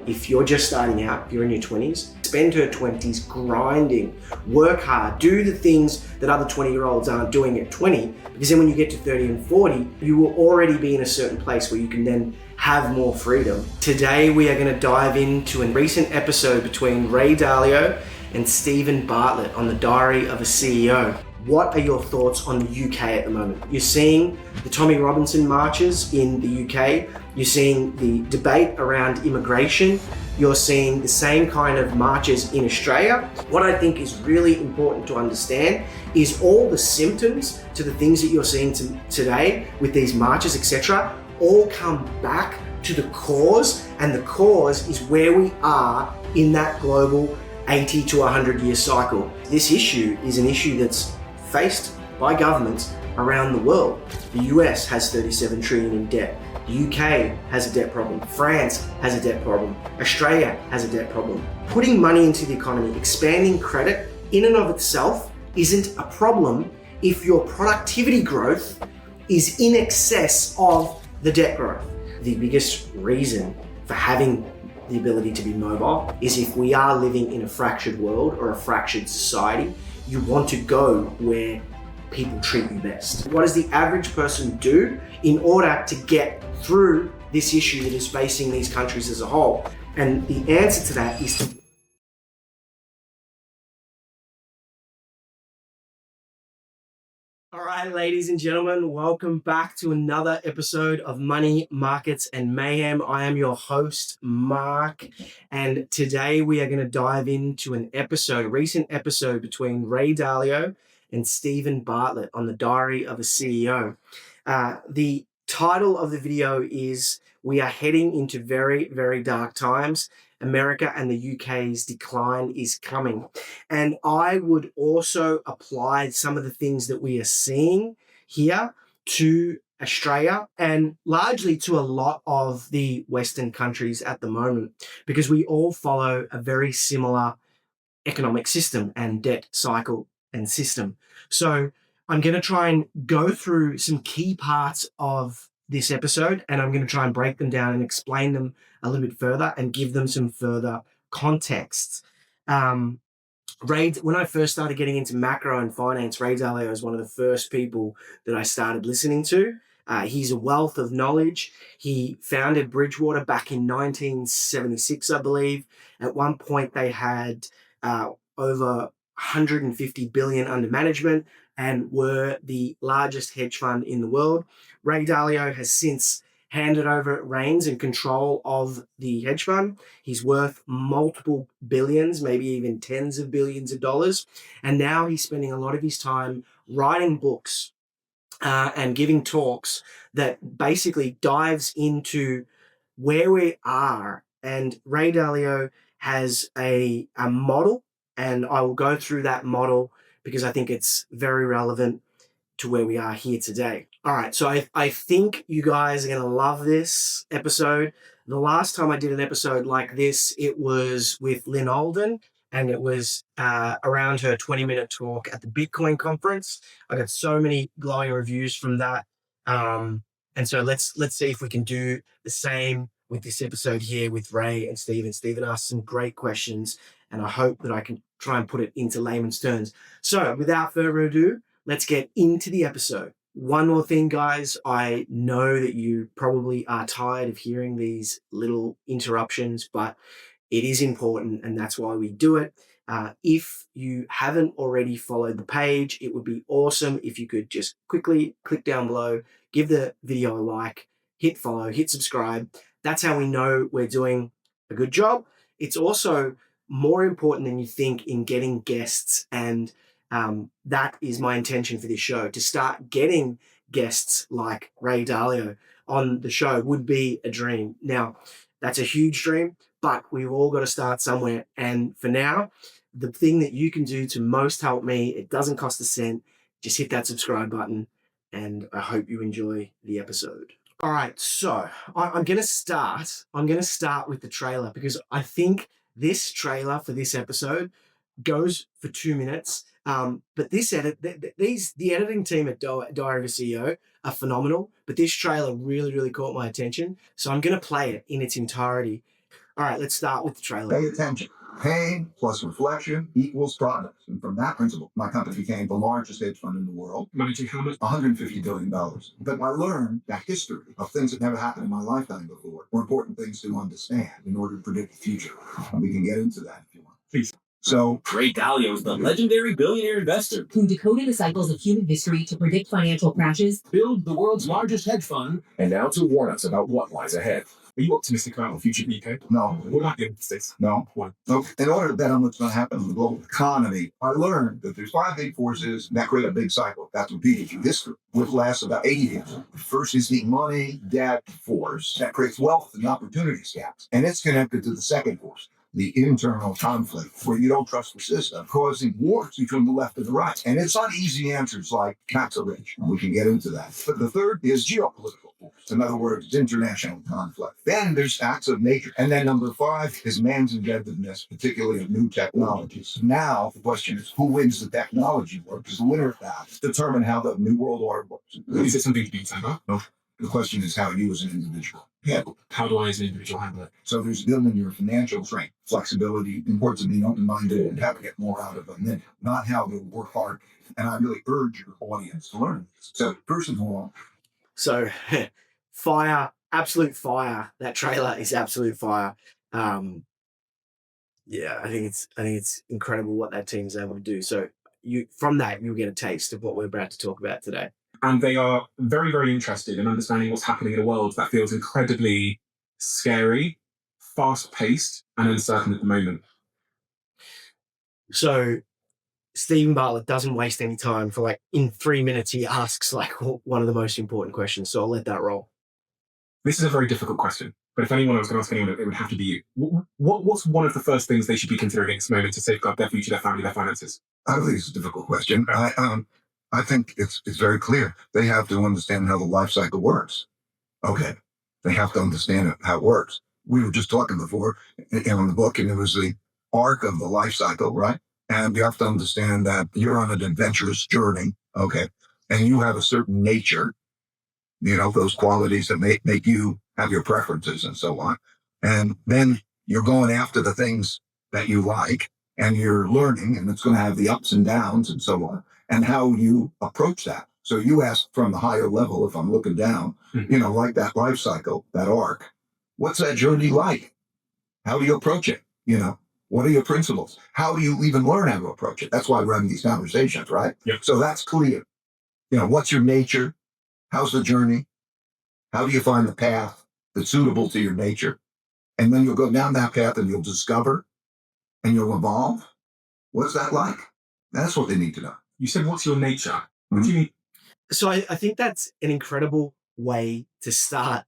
if you're just starting out, if you're in your 20s, spend her 20s grinding, work hard, do the things that other 20-year-olds aren't doing at 20, because then when you get to 30 and 40, you will already be in a certain place where you can then have more freedom. Today, we are going to dive into a recent episode between Ray Dalio and Stephen Bartlett on the Diary of a CEO. What are your thoughts on the UK at the moment? You're seeing the Tommy Robinson marches in the UK. You're seeing the debate around immigration. You're seeing the same kind of marches in Australia. What I think is really important to understand is all the symptoms to the things that you're seeing today with these marches, etc., all come back to the cause, and the cause is where we are in that global 80 to 100 year cycle. This issue is an issue that's faced by governments around the world. The US has 37 trillion in debt. The UK has a debt problem. France has a debt problem. Australia has a debt problem. Putting money into the economy, expanding credit in and of itself isn't a problem if your productivity growth is in excess of the debt growth. The biggest reason for having the ability to be mobile is if we are living in a fractured world or a fractured society, you want to go where people treat you best. What does the average person do in order to get through this issue that is facing these countries as a whole? And the answer to that is to All right, ladies and gentlemen, welcome back to another episode of Money, Markets, and Mayhem. I am your host, Mark, and today we are going to dive into a recent episode between Ray Dalio and Stephen Bartlett on the Diary of a CEO. The title of the video is "We are heading into very, very dark times. America and the UK's decline is coming." And I would also apply some of the things that we are seeing here to Australia and largely to a lot of the Western countries at the moment, because we all follow a very similar economic system and debt cycle and system. So I'm going to try and go through some key parts of this episode, and I'm going to try and break them down and explain them a little bit further and give them some further context. When I first started getting into macro and finance, Ray Dalio is one of the first people that I started listening to. He's a wealth of knowledge. He founded Bridgewater back in 1976, I believe. At one point, they had over 150 billion under management and were the largest hedge fund in the world. Ray Dalio has since handed over reins and control of the hedge fund. He's worth multiple billions, maybe even tens of billions of dollars. And now he's spending a lot of his time writing books and giving talks that basically dives into where we are. And Ray Dalio has a model, and I will go through that model because I think it's very relevant to where we are here today. All right, so I think you guys are going to love this episode. The last time I did an episode like this, it was with Lynn Alden, and it was around her 20-minute talk at the Bitcoin conference. I got so many glowing reviews from that. And so let's see if we can do the same with this episode here with Ray and Stephen. Stephen asked some great questions, and I hope that I can try and put it into layman's terms. So without further ado, let's get into the episode. One more thing, guys. I know that you probably are tired of hearing these little interruptions, but it is important, and that's why we do it. If you haven't already followed the page, it would be awesome if you could just quickly click down below, give the video a like, hit follow, hit subscribe. That's how we know we're doing a good job. It's also more important than you think in getting guests, and that is my intention for this show. To start getting guests like Ray Dalio on the show would be a dream. Now, that's a huge dream, but we've all got to start somewhere. And for now, the thing that you can do to most help me, it doesn't cost a cent, just hit that subscribe button, and I hope you enjoy the episode. All right, so I'm going to start with the trailer, because I think this trailer for this episode goes for 2 minutes. But the editing team at Diary of a CEO are phenomenal, but this trailer really, really caught my attention. So I'm going to play it in its entirety. All right, let's start with the trailer. Pay attention. Pain plus reflection equals progress. And from that principle, my company became the largest hedge fund in the world, managing how much? $150 billion. But I learned that history of things that never happened in my lifetime before were important things to understand in order to predict the future. And we can get into that if you want. Please. So, Ray Dalio is the legendary billionaire investor who decoded the cycles of human history to predict financial crashes, build the world's largest hedge fund, and now to warn us about what lies ahead. Are you optimistic about the future of the UK? no. What about the United States? No. Why? So, in order to bet on what's going to happen in the global economy, I learned that there's 5 big forces that create a big cycle that's repeated through history, which lasts about 80 years. The first is the money debt force that creates wealth and opportunities gaps, and it's connected to the second force, the internal conflict, where you don't trust the system, causing wars between the left and the right. And it's not easy answers like tax the rich. We can get into that. But the third is geopolitical force. In other words, international conflict. Then there's acts of nature. And then number 5 is man's inventiveness, particularly of new technologies. Now, the question is, who wins the technology war? Because the winner of that determine how the new world order works. Is it something to be concerned about? No. The question is how you as an individual handle it. How do I as an individual handle it? So there's building your financial strength, flexibility, important to be open-minded and how to get more out of a minute, not how to work hard. And I really urge your audience to learn this. So first of all, So fire, absolute fire. That trailer is absolute fire. Yeah, I think it's incredible what that team's able to do. So you'll get a taste of what we're about to talk about today. And they are very, very interested in understanding what's happening in a world that feels incredibly scary, fast-paced, and uncertain at the moment. So Stephen Bartlett doesn't waste any time. For in 3 minutes, he asks one of the most important questions. So I'll let that roll. This is a very difficult question, but if anyone was going to ask anyone, it would have to be you. What's one of the first things they should be considering at this moment to safeguard their future, their family, their finances? I don't think it's a difficult question. I think it's very clear. They have to understand how the life cycle works. Okay. They have to understand how it works. We were just talking before in the book, and it was the arc of the life cycle, right? And you have to understand that you're on an adventurous journey, okay? And you have a certain nature, those qualities that make you have your preferences and so on. And then you're going after the things that you like, and you're learning, and it's going to have the ups and downs and so on, and how you approach that. So you ask from the higher level, if I'm looking down, like that life cycle, that arc, what's that journey like? How do you approach it? What are your principles? How do you even learn how to approach it? That's why we're having these conversations, right? Yep. So that's clear. What's your nature? How's the journey? How do you find the path that's suitable to your nature? And then you'll go down that path and you'll discover and you'll evolve. What's that like? That's what they need to know. You said, what's your nature? What do you mean? So I think that's an incredible way to start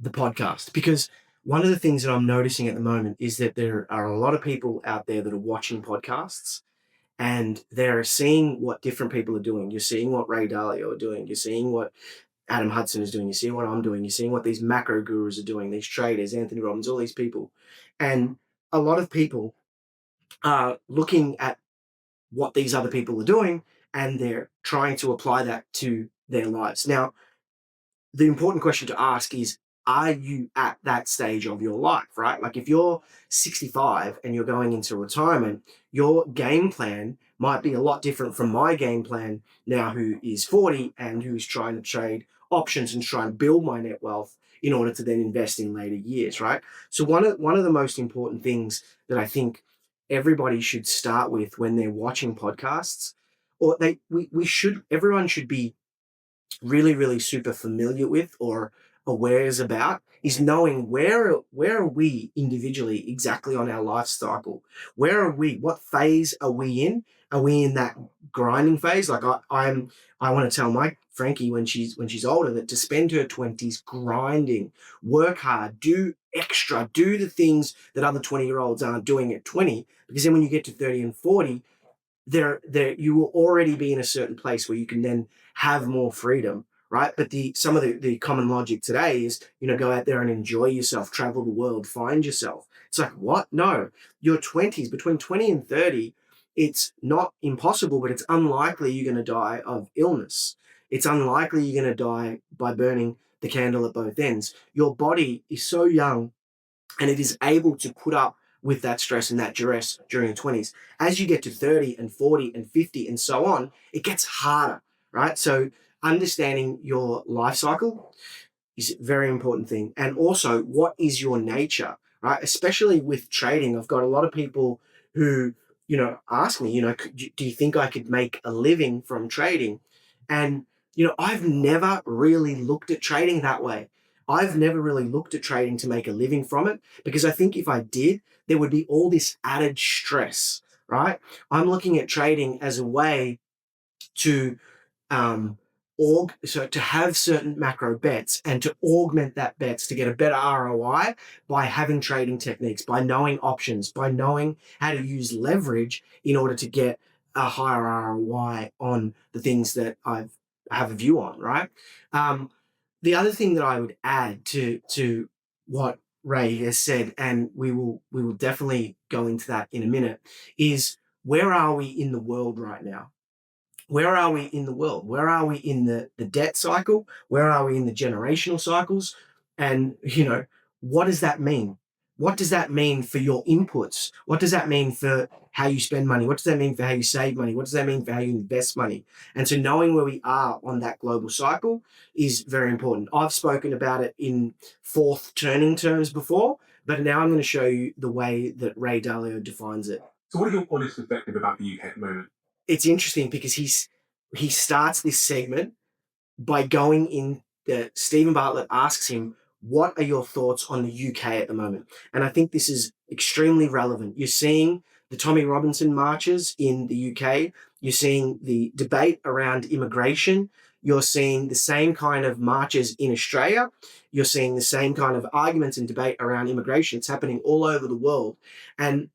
the podcast, because one of the things that I'm noticing at the moment is that there are a lot of people out there that are watching podcasts, and they're seeing what different people are doing. You're seeing what Ray Dalio are doing. You're seeing what Adam Hudson is doing. You're seeing what I'm doing. You're seeing what these macro gurus are doing, these traders, Anthony Robbins, all these people. And a lot of people are looking at what these other people are doing, and they're trying to apply that to their lives. Now, the important question to ask is, are you at that stage of your life, right? Like if you're 65 and you're going into retirement, your game plan might be a lot different from my game plan now, who is 40 and who's trying to trade options and trying to build my net wealth in order to then invest in later years, right? So one of the most important things that I think everybody should start with when they're watching podcasts, or everyone should be really, really super familiar with or awares about, is knowing where are we individually exactly on our life cycle? Where are we? What phase are we in? Are we in that grinding phase? Like I want to tell my Frankie when she's older that to spend her 20s grinding, work hard, do extra, do the things that other 20-year-olds aren't doing at 20, because then when you get to 30 and 40, there you will already be in a certain place where you can then have more freedom, right? But some of the common logic today is, go out there and enjoy yourself, travel the world, find yourself. It's like, what? No, your 20s, between 20 and 30, it's not impossible, but it's unlikely you're going to die of illness. It's unlikely you're going to die by burning the candle at both ends. Your body is so young and it is able to put up with that stress and that duress during the 20s. As you get to 30 and 40 and 50 and so on, it gets harder, right? So understanding your life cycle is a very important thing. And also, what is your nature, right? Especially with trading, I've got a lot of people who, ask me, do you think I could make a living from trading? And, I've never really looked at trading that way. I've never really looked at trading to make a living from it, because I think if I did, there would be all this added stress, right? I'm looking at trading as a way to um, so to have certain macro bets and to augment that bets to get a better ROI by having trading techniques, by knowing options, by knowing how to use leverage in order to get a higher ROI on the things that I have a view on, right? The other thing that I would add to what Ray has said, and we will definitely go into that in a minute, is where are we in the world right now? Where are we in the world? Where are we in the debt cycle? Where are we in the generational cycles? And, what does that mean? What does that mean for your inputs? What does that mean for how you spend money? What does that mean for how you save money? What does that mean for how you invest money? And so knowing where we are on that global cycle is very important. I've spoken about it in fourth turning terms before, but now I'm going to show you the way that Ray Dalio defines it. So what are your honest perspective about the UK at the moment? It's interesting because he starts this segment by going in. Stephen Bartlett asks him, "What are your thoughts on the UK at the moment?" And I think this is extremely relevant. You're seeing the Tommy Robinson marches in the UK. You're seeing the debate around immigration. You're seeing the same kind of marches in Australia. You're seeing the same kind of arguments and debate around immigration. It's happening all over the world. And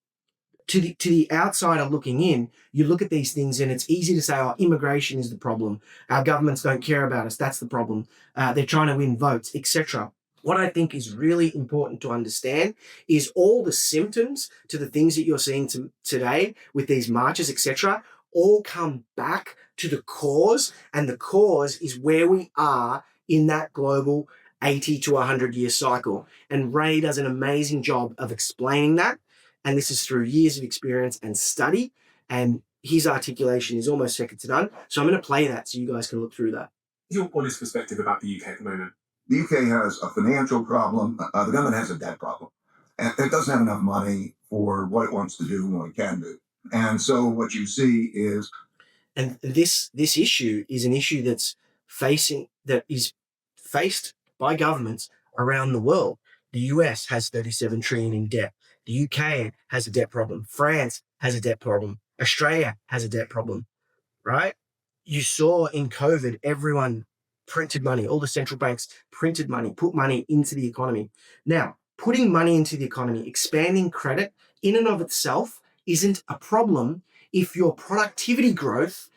to the outsider looking in, you look at these things and it's easy to say, "Oh, immigration is the problem. Our governments don't care about us. That's the problem. They're trying to win votes, etc." What I think is really important to understand is all the symptoms to the things that you're seeing today with these marches, etc., all come back to the cause, and the cause is where we are in that global 80 to 100-year cycle. And Ray does an amazing job of explaining that. And this is through years of experience and study. And his articulation is almost second to none. So I'm going to play that so you guys can look through that. Your honest perspective about the UK at the moment? The UK has a financial problem. The government has a debt problem. And it doesn't have enough money for what it wants to do and what it can do. And so what you see is... And this issue is an issue that is faced by governments around the world. The US has 37 trillion in debt. The UK has a debt problem. France has a debt problem. Australia has a debt problem, right? You saw in COVID, everyone printed money. All the central banks printed money, put money into the economy. Now, putting money into the economy, expanding credit in and of itself isn't a problem if your productivity growth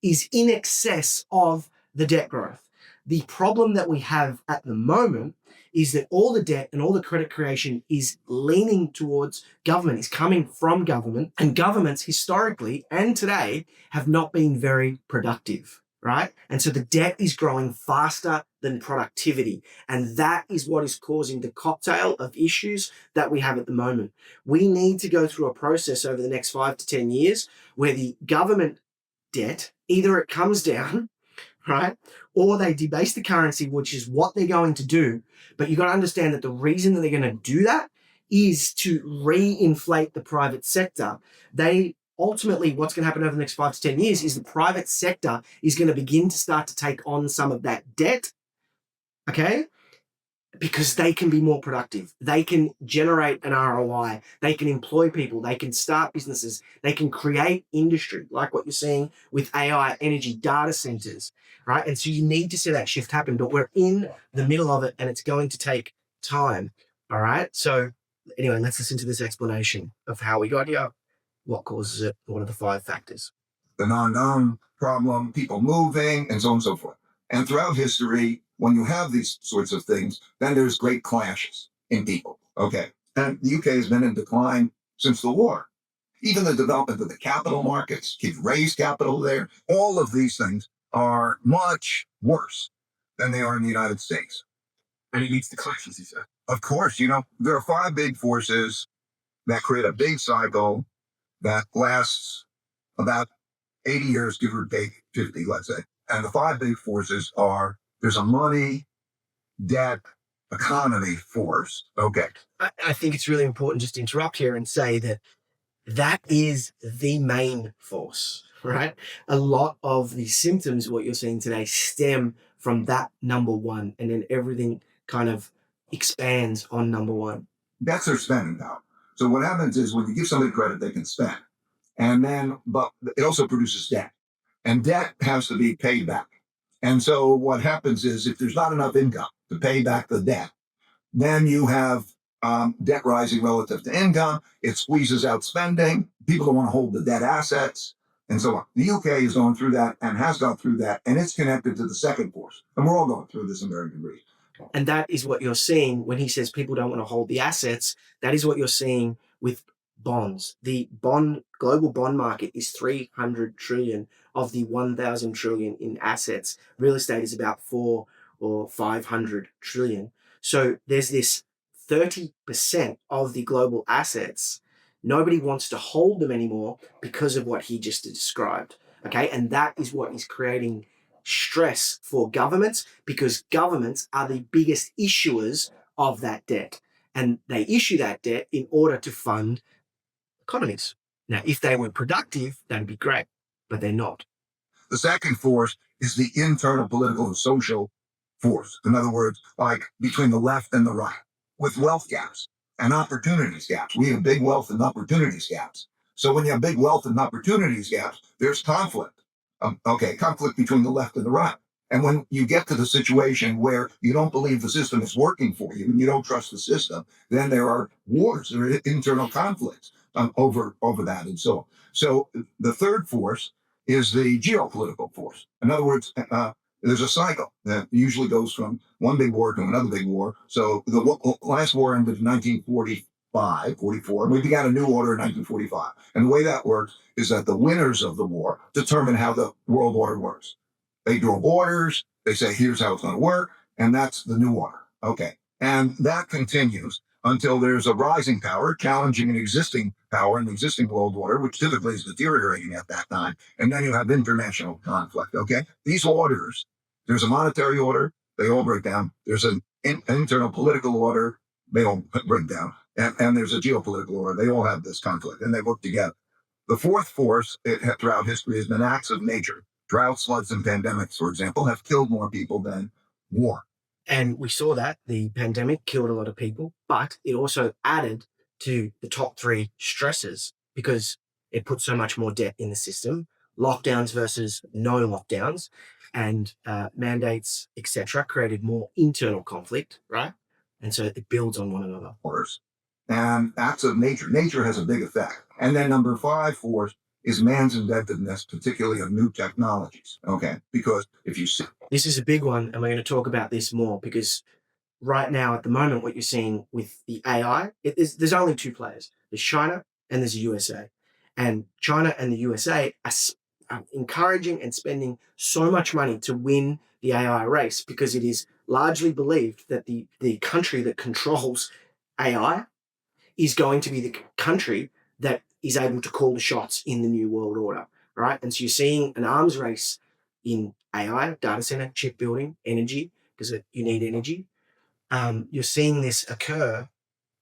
is in excess of the debt growth. The problem that we have at the moment is that all the debt and all the credit creation is leaning towards government, is coming from government, and governments historically and today have not been very productive, right? And so the debt is growing faster than productivity. And that is what is causing the cocktail of issues that we have at the moment. We need to go through a process over the next 5 to 10 years where the government debt, either it comes down, right? Or they debase the currency, which is what they're going to do. But you've got to understand that the reason that they're going to do that is to re-inflate the private sector. Ultimately, what's going to happen over the next 5 to 10 years is the private sector is going to begin to start to take on some of that debt, okay? Because they can be more productive. They can generate an ROI. They can employ people. They can start businesses. They can create industry, like what you're seeing with AI, energy, data centers, right? And so you need to see that shift happen, but we're in the middle of it and it's going to take time, all right? So anyway, let's listen to this explanation of how we got here, what causes it, what are the 5 factors. The non-known problem, people moving, and so on and so forth. And throughout history, when you have these sorts of things, then there's great clashes in people. Okay. And the UK has been in decline since the war. Even the development of the capital markets, kids raise capital there. All of these things are much worse than they are in the United States. And it leads to clash, as you said. Of course, there are five big forces that create a big cycle that lasts about 80 years, give or take 50, let's say. And the five big forces are there's a money, debt, economy force. Okay. I think it's really important just to interrupt here and say that that is the main force, right? A lot of the symptoms, what you're seeing today, stem from that number one, and then everything kind of expands on number one. That's their spending power. So what happens is when you give somebody credit, they can spend. But it also produces debt. And debt has to be paid back. And so what happens is if there's not enough income to pay back the debt, then you have debt rising relative to income. It squeezes out spending. People don't want to hold the debt assets and so on. The UK is going through that and has gone through that, and it's connected to the second force. And we're all going through this in varying degrees. And that is what you're seeing when he says people don't want to hold the assets. That is what you're seeing with bonds. The global bond market is 300 trillion of the 1,000 trillion in assets. Real estate is about 4 or 500 trillion. So there's this 30% of the global assets. Nobody wants to hold them anymore because of what he just described. Okay. And that is what is creating stress for governments, because governments are the biggest issuers of that debt. And they issue that debt in order to fund economies. Now, if they were productive, that'd be great, but they're not. The second force is the internal political and social force. In other words, like between the left and the right, with wealth gaps and opportunities gaps. We have big wealth and opportunities gaps. So when you have big wealth and opportunities gaps, there's conflict. Conflict between the left and the right. And when you get to the situation where you don't believe the system is working for you and you don't trust the system, then there are wars, there are internal conflicts over that and so on. So the third force is the geopolitical force. In other words, there's a cycle that usually goes from one big war to another big war. So the last war ended in 1945, 44. We began a new order in 1945. And the way that works is that the winners of the war determine how the world order works. They draw borders. They say, here's how it's going to work. And that's the new order. Okay. And that continues until there's a rising power challenging an existing power, an existing world order, which typically is deteriorating at that time. And then you have international conflict. Okay. These orders, there's a monetary order. They all break down. There's an internal political order. They all break down. And there's a geopolitical order. They all have this conflict and they work together. The fourth force throughout history has been acts of nature. Droughts, floods, and pandemics, for example, have killed more people than war. And we saw that the pandemic killed a lot of people, but it also added to the top three stresses because it put so much more debt in the system. Lockdowns versus no lockdowns and mandates, etc., created more internal conflict, right? And so it builds on one another. And acts of nature. Nature has a big effect. And then number 5 force is man's inventiveness, particularly of new technologies. Okay, because if you see... This is a big one, and we're going to talk about this more because right now, at the moment, what you're seeing with the AI, there's only two players. There's China and there's the USA. And China and the USA are encouraging and spending so much money to win the AI race because it is largely believed that the country that controls AI is going to be the country that is able to call the shots in the new world order, right? And so you're seeing an arms race in AI, data center, chip building, energy, because you need energy. You're seeing this occur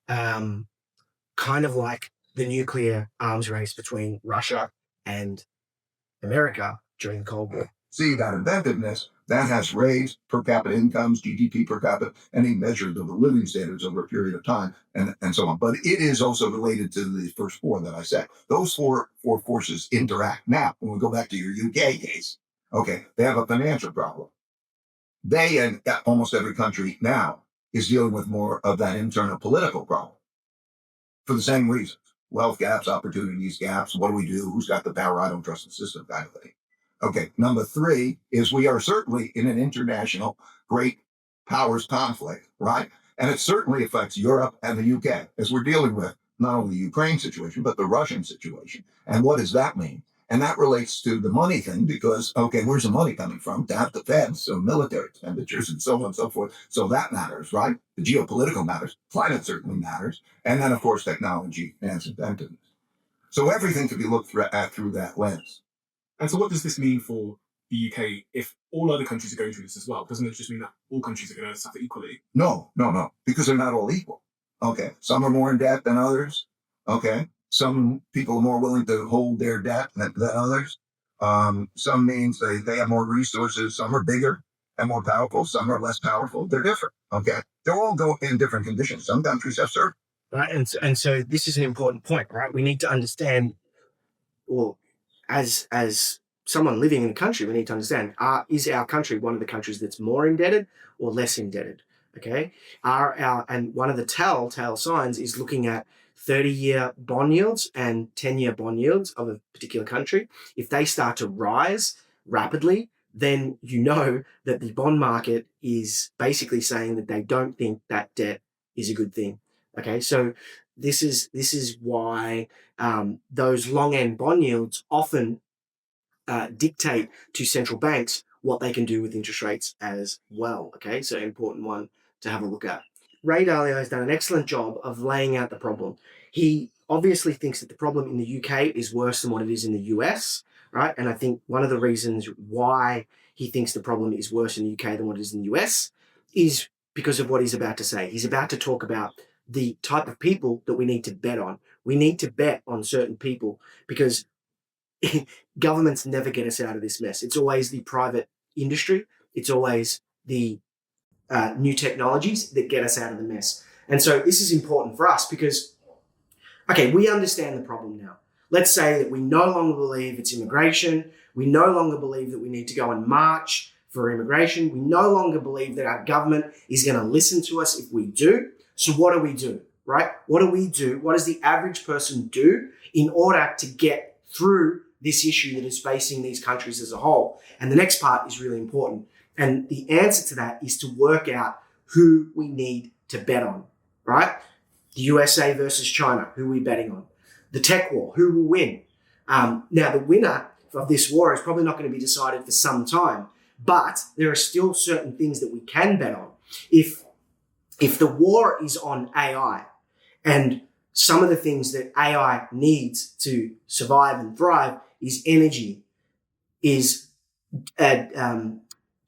kind of like the nuclear arms race between Russia and America during the Cold War. See, that inventiveness, that has raised per capita incomes, GDP per capita, any measure of the living standards over a period of time, and so on. But it is also related to the first four that I said. Those four forces interact. Now, when we go back to your UK case, okay, they have a financial problem. They and almost every country now is dealing with more of that internal political problem for the same reasons. Wealth gaps, opportunities gaps, what do we do? Who's got the power? I don't trust the system kind of thing. Okay, number 3 is we are certainly in an international great powers conflict, right? And it certainly affects Europe and the UK as we're dealing with not only the Ukraine situation, but the Russian situation. And what does that mean? And that relates to the money thing because, okay, where's the money coming from? To have defense, so military expenditures and so on and so forth. So that matters, right? The geopolitical matters. Climate certainly matters. And then, of course, technology and its inventiveness. So everything can be looked at through that lens. And so what does this mean for the UK if all other countries are going through this as well? Doesn't it just mean that all countries are going to suffer equally? No, because they're not all equal. Okay, some are more in debt than others. Okay, some people are more willing to hold their debt than others. Some means they have more resources. Some are bigger and more powerful. Some are less powerful. They're different. Okay, they're all go in different conditions. Some countries have certain. Right, and so this is an important point, right? We need to understand, or as someone living in a country, we need to understand: is our country one of the countries that's more indebted or less indebted? Okay, and one of the telltale signs is looking at 30-year bond yields and 10-year bond yields of a particular country. If they start to rise rapidly, then you know that the bond market is basically saying that they don't think that debt is a good thing. Okay, so this is why those long end bond yields often dictate to central banks what they can do with interest rates as well. Okay, so important one to have a look at. Ray Dalio has done an excellent job of laying out the problem. He obviously thinks that the problem in the UK is worse than what it is in the US, right? And I think one of the reasons why he thinks the problem is worse in the UK than what it is in the US is because of what he's about to say. He's about to talk about the type of people that we need to bet on. We need to bet on certain people because governments never get us out of this mess. It's always the private industry. It's always the new technologies that get us out of the mess. And so this is important for us because, okay, we understand the problem now. Let's say that we no longer believe it's immigration. We no longer believe that we need to go and march for immigration. We no longer believe that our government is going to listen to us if we do. So what do? Right? What do we do? What does the average person do in order to get through this issue that is facing these countries as a whole? And the next part is really important. And the answer to that is to work out who we need to bet on, right? The USA versus China, who are we betting on? The tech war, who will win? Now, the winner of this war is probably not going to be decided for some time, but there are still certain things that we can bet on. If the war is on AI, and some of the things that AI needs to survive and thrive is energy, is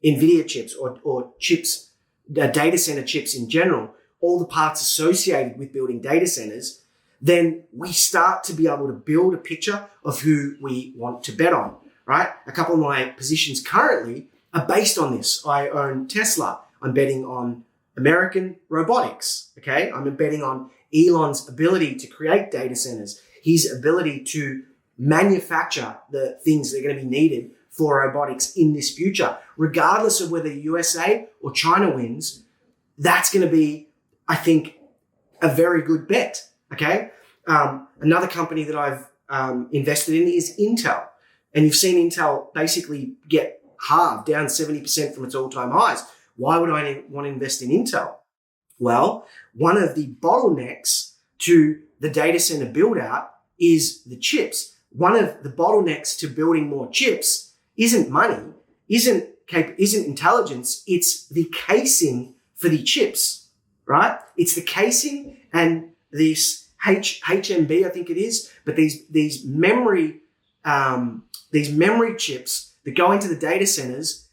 NVIDIA chips or chips, data center chips in general, all the parts associated with building data centers, then we start to be able to build a picture of who we want to bet on, right? A couple of my positions currently are based on this. I own Tesla. I'm betting on American robotics, okay? I'm betting on Elon's ability to create data centers, his ability to manufacture the things that are going to be needed for robotics in this future. Regardless of whether USA or China wins, that's going to be, I think, a very good bet, okay? Another company that I've invested in is Intel. And you've seen Intel basically get halved, down 70% from its all-time highs. Why would I want to invest in Intel? Well, one of the bottlenecks to the data center build out is the chips. One of the bottlenecks to building more chips isn't money, isn't intelligence. It's the casing for the chips, right? It's the casing and this HMB, I think it is, but these memory chips that go into the data centers,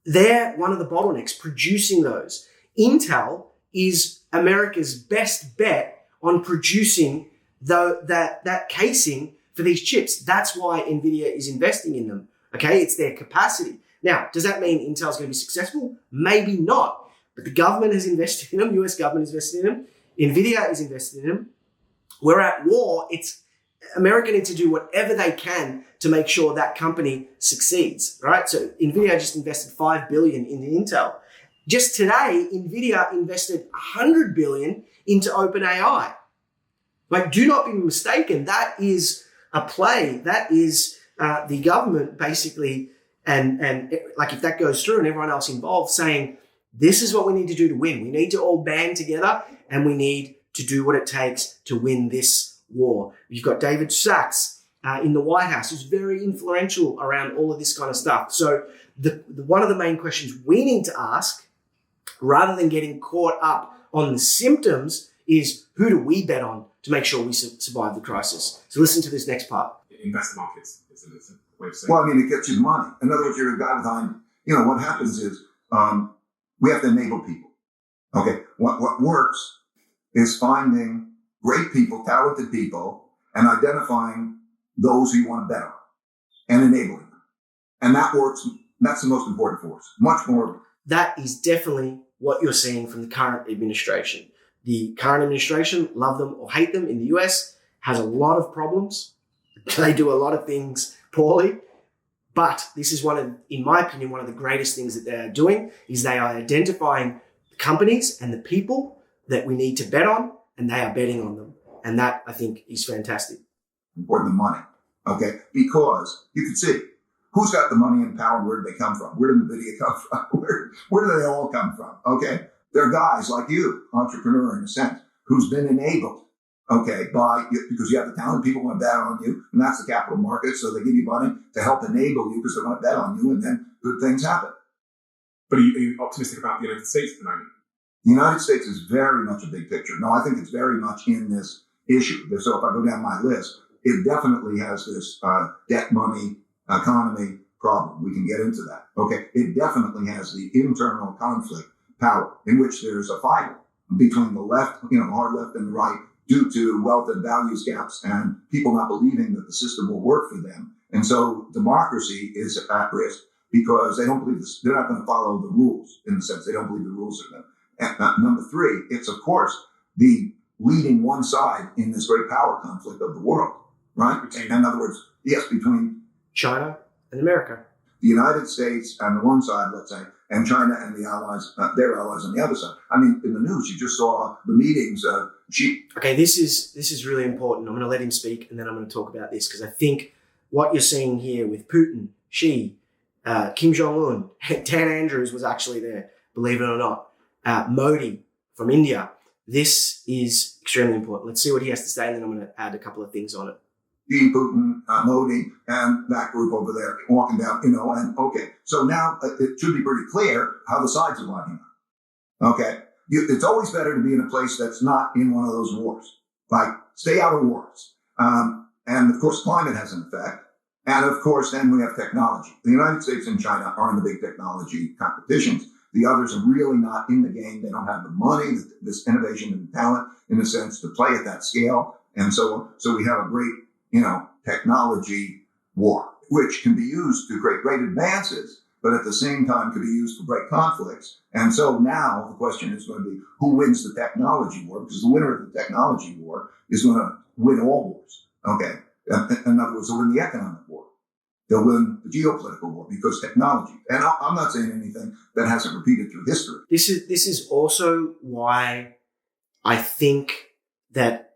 they're one of the bottlenecks producing those. Intel is America's best bet on producing that casing for these chips. That's why NVIDIA is investing in them. Okay, it's their capacity. Now, does that mean Intel's going to be successful? Maybe not. But the government has invested in them. US government has invested in them. NVIDIA is invested in them. We're at war. America needs to do whatever they can to make sure that company succeeds, right? So NVIDIA just invested $5 billion into Intel. Just today, NVIDIA invested $100 billion into OpenAI. Like, do not be mistaken. That is a play. That is the government basically, and like if that goes through and everyone else involved saying, this is what we need to do to win. We need to all band together and we need to do what it takes to win this war. You've got David Sachs in the White House, who's very influential around all of this kind of stuff. So one of the main questions we need to ask, rather than getting caught up on the symptoms, is who do we bet on to make sure we survive the crisis? So listen to this next part. Investor markets is a way of saying. Well, I mean, it gets you money. In other words, you're a guy behind, what happens is we have to enable people. Okay. What works is finding great people, talented people, and identifying those who you want to bet on and enabling them. And that works. That's the most important for us. Much more. That is definitely what you're seeing from the current administration. The current administration, love them or hate them in the US, has a lot of problems. They do a lot of things poorly. But this is in my opinion, one of the greatest things that they're doing is they are identifying the companies and the people that we need to bet on, and they are betting on them. And that, I think, is fantastic. Important than money. Okay? Because you can see who's got the money and power, where do they come from? Where did NVIDIA come from? Where do they all come from? Okay? They're guys like you, entrepreneur in a sense, who's been enabled, okay, because you have the talent, people want to bet on you, and that's the capital market, so they give you money to help enable you because they want to bet on you, and then good things happen. But are you optimistic about the United States at the moment? The United States is very much a big picture. No, I think it's very much in this issue. So if I go down my list, it definitely has this debt money economy problem. We can get into that. Okay. It definitely has the internal conflict power in which there's a fight between the left, hard left and the right due to wealth and values gaps and people not believing that the system will work for them. And so democracy is at risk because they don't believe this. They're not going to follow the rules in the sense they don't believe the rules are them. And number three, it's of course the leading one side in this great power conflict of the world, right? In other words, yes, between China and America. The United States on the one side, let's say, and China and the allies, their allies on the other side. I mean, in the news, you just saw the meetings of Okay, this is really important. I'm going to let him speak, and then I'm going to talk about this because I think what you're seeing here with Putin, Xi, Kim Jong-un, Dan Andrews was actually there, believe it or not, Modi from India. This is extremely important. Let's see what he has to say, and then I'm going to add a couple of things on it. Xi, Putin, Modi, and that group over there walking down, and okay. So now it should be pretty clear how the sides are lining up. Okay. It's always better to be in a place that's not in one of those wars. Like, stay out of wars. And of course, climate has an effect. And of course, then we have technology. The United States and China are in the big technology competitions. The others are really not in the game. They don't have the money, this innovation and talent, in a sense, to play at that scale. And so we have a great, technology war, which can be used to create great advances, but at the same time could be used for great conflicts. And so now the question is going to be who wins the technology war, because the winner of the technology war is going to win all wars. Okay. In other words, they'll win the economic war. They'll win the geopolitical war because technology. And I'm not saying anything that hasn't repeated through history. This is also why I think that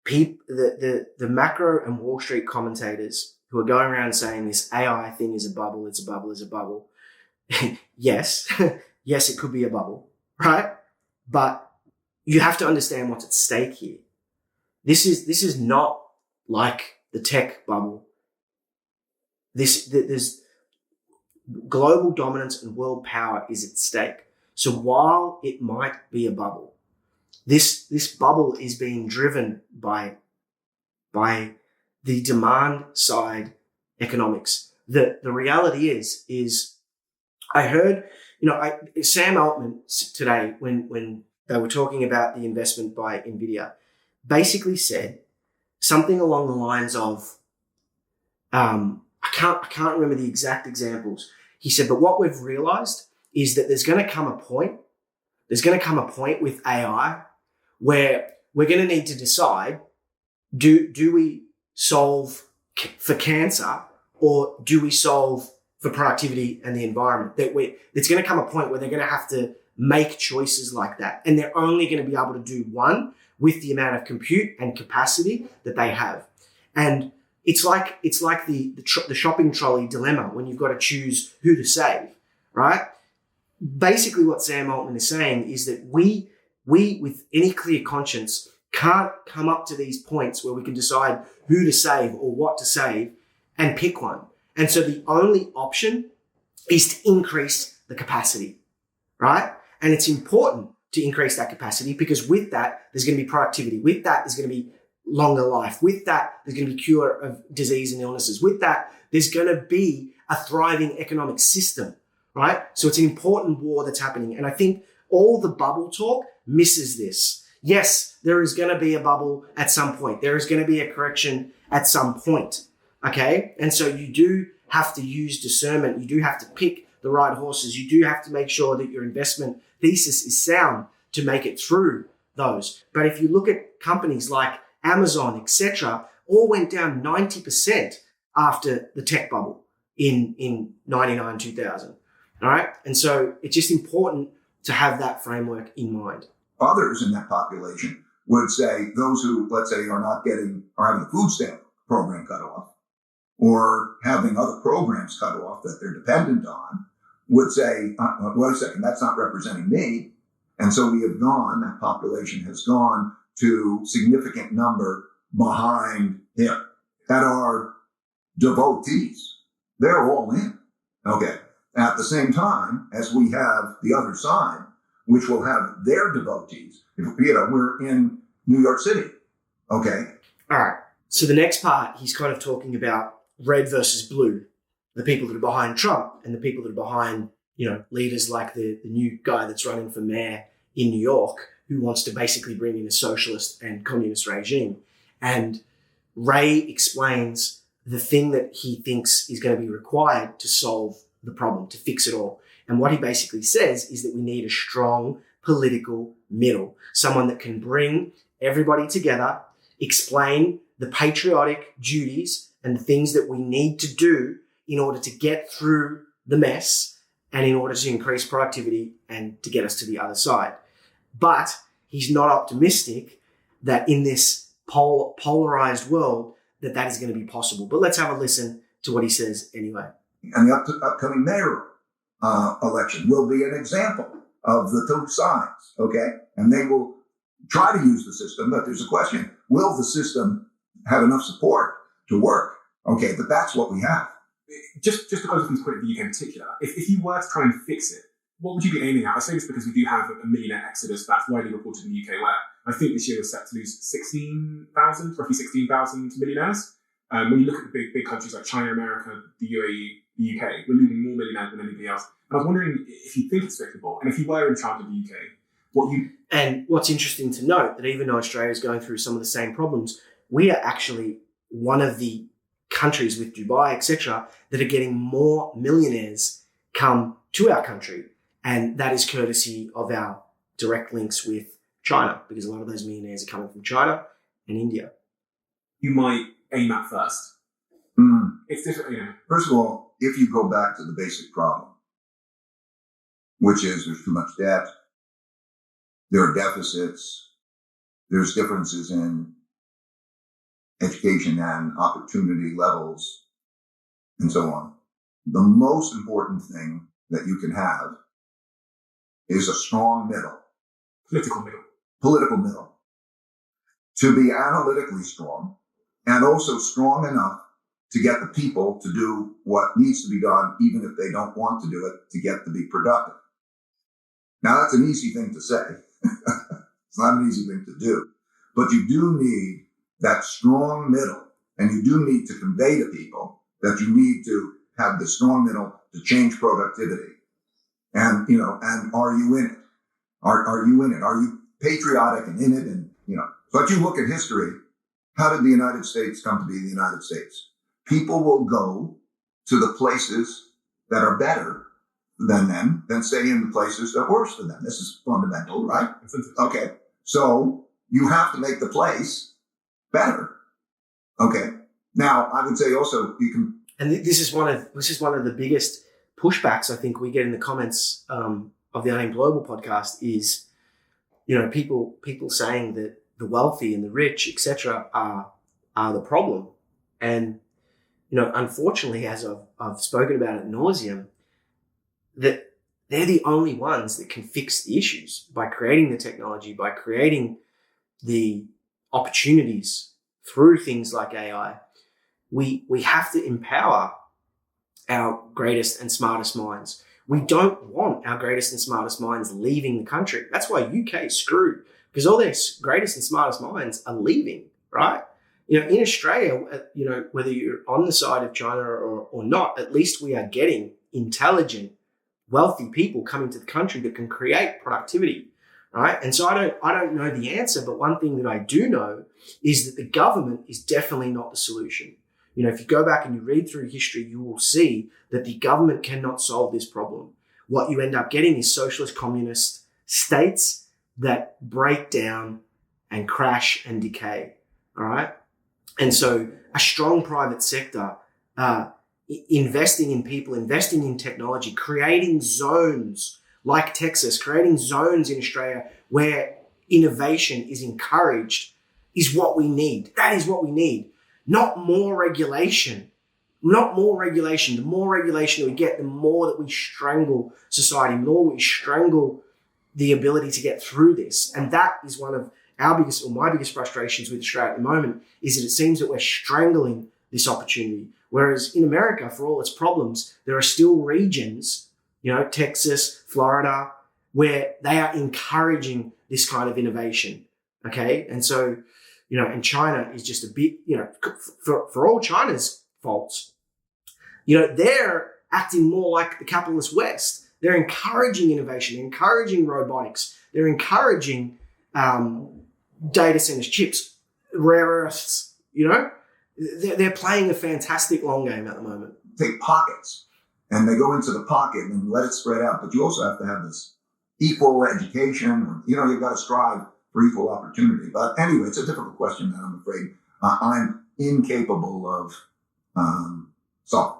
the macro and Wall Street commentators who are going around saying this AI thing is a bubble, it's a bubble, it's a bubble. Yes, yes, it could be a bubble, right? But you have to understand what's at stake here. This is not like the tech bubble. There's global dominance and world power is at stake. So while it might be a bubble, this bubble is being driven by the demand side economics. The reality is I heard, Sam Altman today when they were talking about the investment by NVIDIA, basically said something along the lines of, I can't remember the exact examples. He said, but what we've realized is that there's going to come a point with AI where we're going to need to decide, do we solve for cancer or do we solve for productivity and the environment? It's going to come a point where they're going to have to make choices like that. And they're only going to be able to do one with the amount of compute and capacity that they have. And it's like the shopping trolley dilemma when you've got to choose who to save, right? Basically what Sam Altman is saying is that we with any clear conscience can't come up to these points where we can decide who to save or what to save and pick one. And so the only option is to increase the capacity, right? And it's important to increase that capacity because with that, there's going to be productivity. With that, there's going to be longer life. With that, there's going to be cure of disease and illnesses. With that, there's going to be a thriving economic system, right? So it's an important war that's happening. And I think all the bubble talk misses this. Yes, there is going to be a bubble at some point. There is going to be a correction at some point, okay? And so you do have to use discernment. You do have to pick the right horses. You do have to make sure that your investment thesis is sound to make it through those. But if you look at companies like Amazon, etc., all went down 90% after the tech bubble in 99, 2000. All right. And so it's just important to have that framework in mind. Others in that population would say those who, let's say, are having a food stamp program cut off or having other programs cut off that they're dependent on would say, wait a second, that's not representing me. And so that population has gone to significant number behind him that are devotees. They're all in. Okay. At the same time as we have the other side, which will have their devotees. We're in New York City. Okay. All right. So the next part, he's kind of talking about red versus blue, the people that are behind Trump and the people that are behind, leaders like the new guy that's running for mayor in New York, who wants to basically bring in a socialist and communist regime. And Ray explains the thing that he thinks is going to be required to solve the problem, to fix it all. And what he basically says is that we need a strong political middle, someone that can bring everybody together, explain the patriotic duties and the things that we need to do in order to get through the mess and in order to increase productivity and to get us to the other side. But he's not optimistic that in this polarized world that is going to be possible. But let's have a listen to what he says anyway. And the upcoming mayoral election will be an example of the two sides, okay? And they will try to use the system, but there's a question. Will the system have enough support to work? Okay, but that's what we have. Just to close from the point of the UK in particular, if you were to try and fix it, what would you be aiming at? I say this because we do have a millionaire exodus that's widely reported in the UK, where I think this year we're set to lose roughly 16,000 millionaires. When you look at the big countries like China, America, the UAE, the UK, we're losing more millionaires than anybody else. And I was wondering if you think it's fixable, and if you were in charge of the UK, And what's interesting to note, that even though Australia is going through some of the same problems, we are actually one of the countries with Dubai, etc., that are getting more millionaires come to our country. And that is courtesy of our direct links with China, because a lot of those millionaires are coming from China and India. you might aim at first. It's different, First of all, if you go back to the basic problem, which is there's too much debt, there are deficits, there's differences in education and opportunity levels, and so on. The most important thing that you can have is a strong middle. Political middle. To be analytically strong and also strong enough to get the people to do what needs to be done, even if they don't want to do it, to get to be productive. Now, that's an easy thing to say. It's not an easy thing to do. But you do need that strong middle, and you do need to convey to people that you need to have the strong middle to change productivity. And, and are you in it? Are you in it? Are you patriotic and in it? And, but you look at history. How did the United States come to be the United States? People will go to the places that are better than them than stay in the places that are worse for them. This is fundamental, right? Okay. So you have to make the place better. Okay. Now, I would say also you can. And this is one of the biggest pushbacks I think we get in the comments of the Unemployable podcast is, people saying that the wealthy and the rich, etc., are the problem. And, unfortunately, as I've spoken about ad nauseum, that they're the only ones that can fix the issues by creating the technology, by creating the opportunities through things like AI, we have to empower our greatest and smartest minds. We don't want our greatest and smartest minds leaving the country. That's why UK is screwed, because all their greatest and smartest minds are leaving, right? In Australia, whether you're on the side of China or not, at least we are getting intelligent, wealthy people coming to the country that can create productivity, right? And so I don't know the answer, but one thing that I do know is that the government is definitely not the solution. If you go back and you read through history, you will see that the government cannot solve this problem. What you end up getting is socialist communist states that break down and crash and decay, all right? And so a strong private sector, investing in people, investing in technology, creating zones like Texas, creating zones in Australia where innovation is encouraged is what we need. That is what we need. Not more regulation. Not more regulation. The more regulation that we get, the more that we strangle society, the more we strangle the ability to get through this. And that is one of my biggest frustrations with Australia at the moment, is that it seems that we're strangling this opportunity. Whereas in America, for all its problems, there are still regions, Texas, Florida, where they are encouraging this kind of innovation. Okay. And so, and China is just a bit, for all China's faults, they're acting more like the capitalist West. They're encouraging innovation, encouraging robotics. They're encouraging data centers, chips, rare earths, They're playing a fantastic long game at the moment. Take pockets, and they go into the pocket and let it spread out. But you also have to have this equal education. You've got to strive for equal opportunity. But anyway, it's a difficult question that I'm afraid I'm incapable of solving.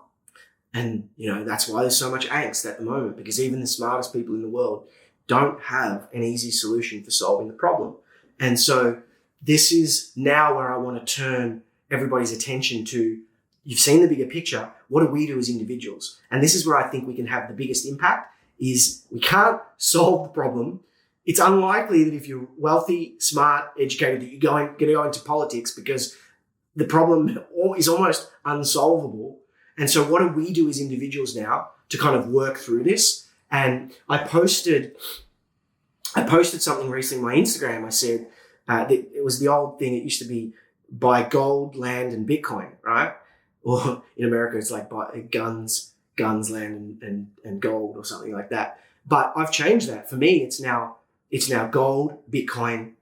And, that's why there's so much angst at the moment, because even the smartest people in the world don't have an easy solution for solving the problem. And so this is now where I want to turn everybody's attention to. You've seen the bigger picture. What do we do as individuals? And this is where I think we can have the biggest impact. Is we can't solve the problem. It's unlikely that if you're wealthy, smart, educated, that you're going to go into politics, because the problem is almost unsolvable. And so what do we do as individuals now to kind of work through this? And I posted something recently on my Instagram. I said that it was the old thing. It used to be buy gold, land, and Bitcoin, right? Or in America, it's like buy guns, land, and gold, or something like that. But I've changed that. For me, it's now gold, Bitcoin,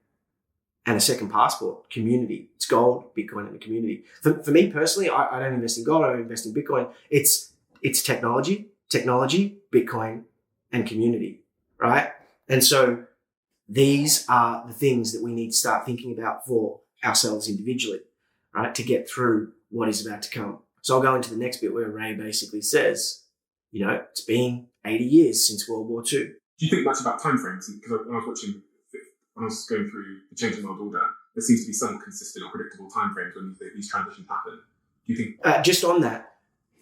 and a second passport, community. It's gold, Bitcoin, and a community. For me personally, I don't invest in gold. I don't invest in Bitcoin. It's technology, Bitcoin, and community, right? And so these are the things that we need to start thinking about for ourselves individually, right, to get through what is about to come. So I'll go into the next bit where Ray basically says, it's been 80 years since World War II. Do you think much about timeframes? Because when I was going through the changing world order, there seems to be some consistent or predictable timeframes when these transitions happen. Do you think? Just on that,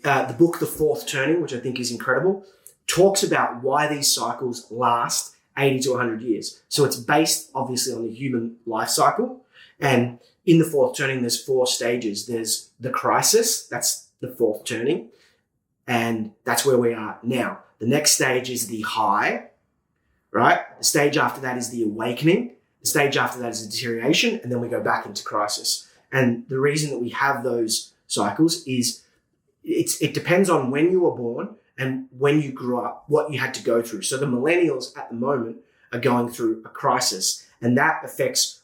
the book The Fourth Turning, which I think is incredible, talks about why these cycles last 80 to 100 years. So it's based obviously on the human life cycle. And in the fourth turning, there's 4 stages. There's the crisis. That's the fourth turning. And that's where we are now. The next stage is the high, right? The stage after that is the awakening. The stage after that is the deterioration. And then we go back into crisis. And the reason that we have those cycles is it depends on when you were born and when you grew up, what you had to go through. So the millennials at the moment are going through a crisis, and that affects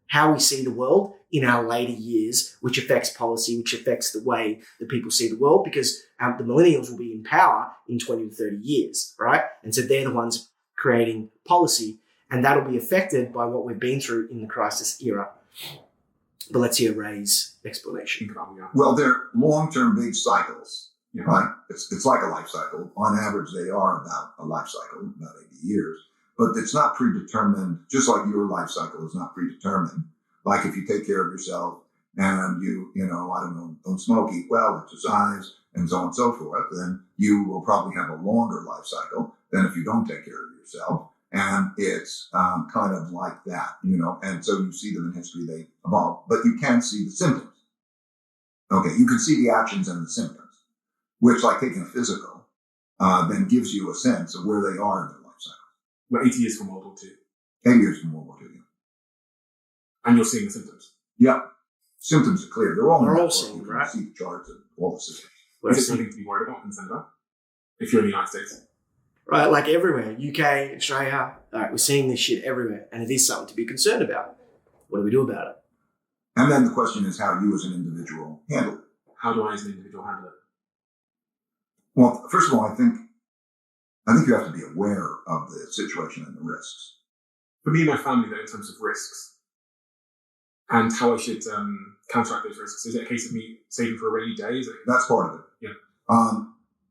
how we see the world in our later years, which affects policy, which affects the way that people see the world, because the millennials will be in power in 20 to 30 years, right? And so they're the ones creating policy, and that'll be affected by what we've been through in the crisis era. But let's hear Ray's explanation. Well, they're long-term big cycles, right? It's like a life cycle. On average, they are about a life cycle, about 80 years. But it's not predetermined, just like your life cycle is not predetermined. Like if you take care of yourself and you don't smoke, eat well, exercise, and so on and so forth, then you will probably have a longer life cycle than if you don't take care of yourself. And it's kind of like that, and so you see them in history, they evolve, but you can see the symptoms. Okay, you can see the actions and the symptoms, which, like taking a physical, then gives you a sense of where they are in their life cycle. We're 80 years from World War II. 8 years from World War II, yeah. And you're seeing the symptoms. Yeah. Symptoms are clear. They're all We're in all that book. seeing, You can right? see the charts and all the symptoms. Is it something to be worried about, concerned about, if you're in the United States? Right, like everywhere, UK, Australia, we're seeing this shit everywhere, and it is something to be concerned about. What do we do about it? And then the question is how you as an individual handle it. How do I as an individual handle it? Well, first of all, I think you have to be aware of the situation and the risks. For me and my family, though, in terms of risks and how I should counteract those risks, is it a case of me saving for a rainy day? That's part of it. Yeah.